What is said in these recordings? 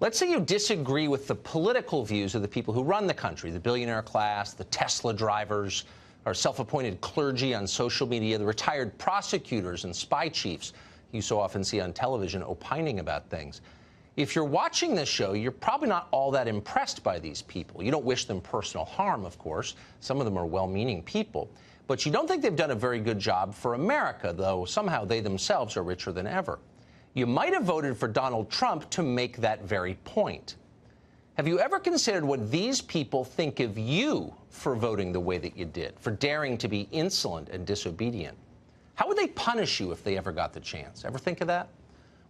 Let's say you disagree with the political views of the people who run the country, the billionaire class, the Tesla drivers, our self-appointed clergy on social media, the retired prosecutors and spy chiefs you so often see on television opining about things. If you're watching this show, you're probably not all that impressed by these people. You don't wish them personal harm, of course. Some of them are well-meaning people. But you don't think they've done a very good job for America, though somehow they themselves are richer than ever. You might have voted for Donald Trump to make that very point. Have you ever considered what these people think of you for voting the way that you did, for daring to be insolent and disobedient? How would they punish you if they ever got the chance? Ever think of that?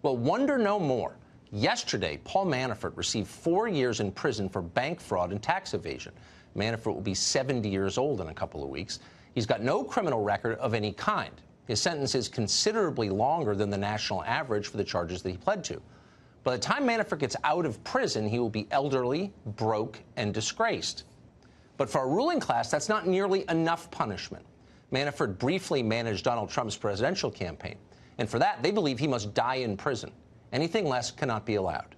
Well, wonder no more. Yesterday, Paul Manafort received 4 years in prison for bank fraud and tax evasion. Manafort will be 70 years old in a couple of weeks. He's got no criminal record of any kind. His sentence is considerably longer than the national average for the charges that he pled to. By the time Manafort gets out of prison, he will be elderly, broke, and disgraced. But for our ruling class, that's not nearly enough punishment. Manafort briefly managed Donald Trump's presidential campaign, and for that, they believe he must die in prison. Anything less cannot be allowed.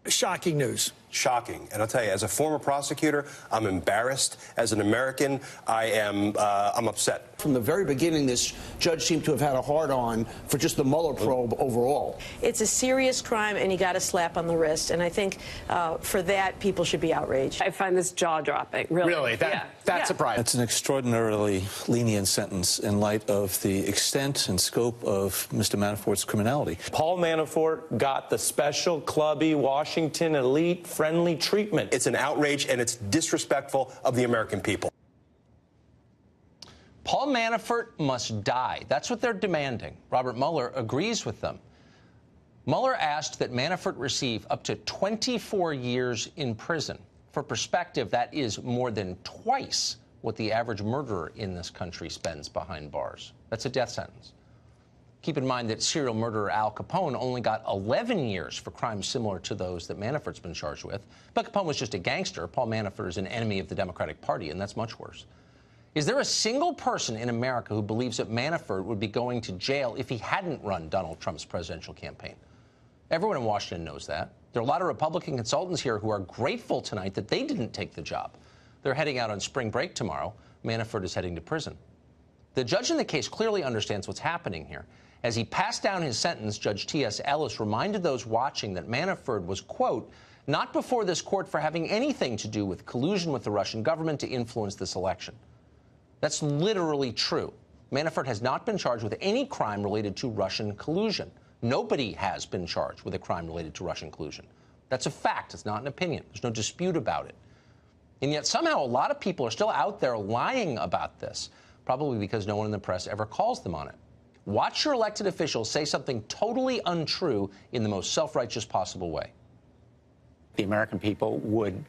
Shocking news. Shocking. And I'll tell you, as a former prosecutor, I'm embarrassed. As an American, I'm upset. From the very beginning, this judge seemed to have had a hard-on for just the Mueller probe overall. It's a serious crime, and he got a slap on the wrist. And I think for that, people should be outraged. I find this jaw-dropping, really. Really? That's surprising. It's an extraordinarily lenient sentence in light of the extent and scope of Mr. Manafort's criminality. Paul Manafort got the special, clubby, Washington elite friendly treatment. It's an outrage, and it's disrespectful of the American people. Paul Manafort must die. That's what they're demanding. Robert Mueller agrees with them. Mueller asked that Manafort receive up to 24 years in prison. For perspective, that is more than twice what the average murderer in this country spends behind bars. That's a death sentence. Keep in mind that serial murderer Al Capone only got 11 years for crimes similar to those that Manafort's been charged with. But Capone was just a gangster. Paul Manafort is an enemy of the Democratic Party, and that's much worse. Is there a single person in America who believes that Manafort would be going to jail if he hadn't run Donald Trump's presidential campaign? Everyone in Washington knows that. There are a lot of Republican consultants here who are grateful tonight that they didn't take the job. They're heading out on spring break tomorrow. Manafort is heading to prison. The judge in the case clearly understands what's happening here. As he passed down his sentence, Judge T.S. Ellis reminded those watching that Manafort was, quote, not before this court for having anything to do with collusion with the Russian government to influence this election. That's literally true. Manafort has not been charged with any crime related to Russian collusion. Nobody has been charged with a crime related to Russian collusion. That's a fact. It's not an opinion. There's no dispute about it. And yet somehow a lot of people are still out there lying about this, probably because no one in the press ever calls them on it. Watch your elected officials say something totally untrue in the most self-righteous possible way. The American people would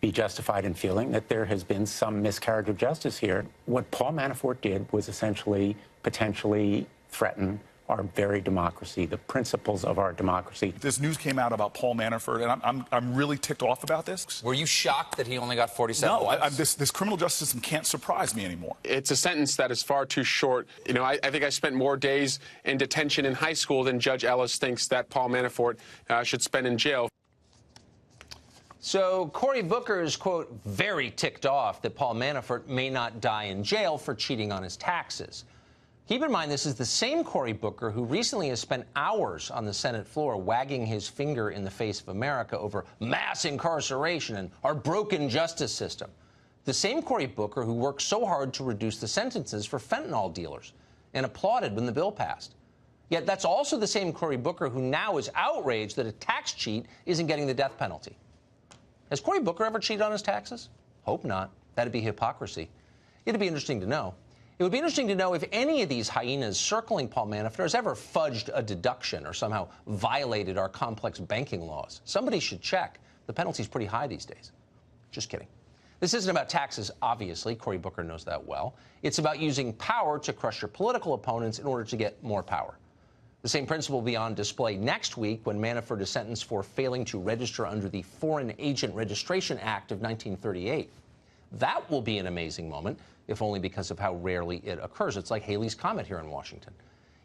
be justified in feeling that there has been some miscarriage of justice here. What Paul Manafort did was essentially potentially threaten our very democracy, the principles of our democracy. This news came out about Paul Manafort, and I'm really ticked off about this. Were you shocked that he only got 47 months? No, this criminal justice system can't surprise me anymore. It's a sentence that is far too short. You know, I think I spent more days in detention in high school than Judge Ellis thinks that Paul Manafort should spend in jail. So Cory Booker is, quote, very ticked off that Paul Manafort may not die in jail for cheating on his taxes. Keep in mind, this is the same Cory Booker who recently has spent hours on the Senate floor wagging his finger in the face of America over mass incarceration and our broken justice system. The same Cory Booker who worked so hard to reduce the sentences for fentanyl dealers and applauded when the bill passed. Yet that's also the same Cory Booker who now is outraged that a tax cheat isn't getting the death penalty. Has Cory Booker ever cheated on his taxes? Hope not. That'd be hypocrisy. It'd be interesting to know. It would be interesting to know if any of these hyenas circling Paul Manafort has ever fudged a deduction or somehow violated our complex banking laws. Somebody should check. The penalty's pretty high these days. Just kidding. This isn't about taxes, obviously. Cory Booker knows that well. It's about using power to crush your political opponents in order to get more power. The same principle will be on display next week when Manafort is sentenced for failing to register under the Foreign Agent Registration Act of 1938. That will be an amazing moment, if only because of how rarely it occurs. It's like Halley's Comet here in Washington.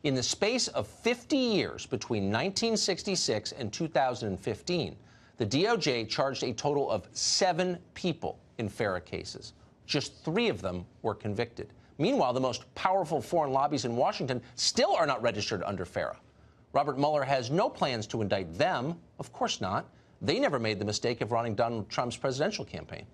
In the space of 50 years between 1966 and 2015, the DOJ charged a total of 7 people in FARA cases. Just 3 of them were convicted. Meanwhile, the most powerful foreign lobbies in Washington still are not registered under FARA. Robert Mueller has no plans to indict them. Of course not. They never made the mistake of running Donald Trump's presidential campaign.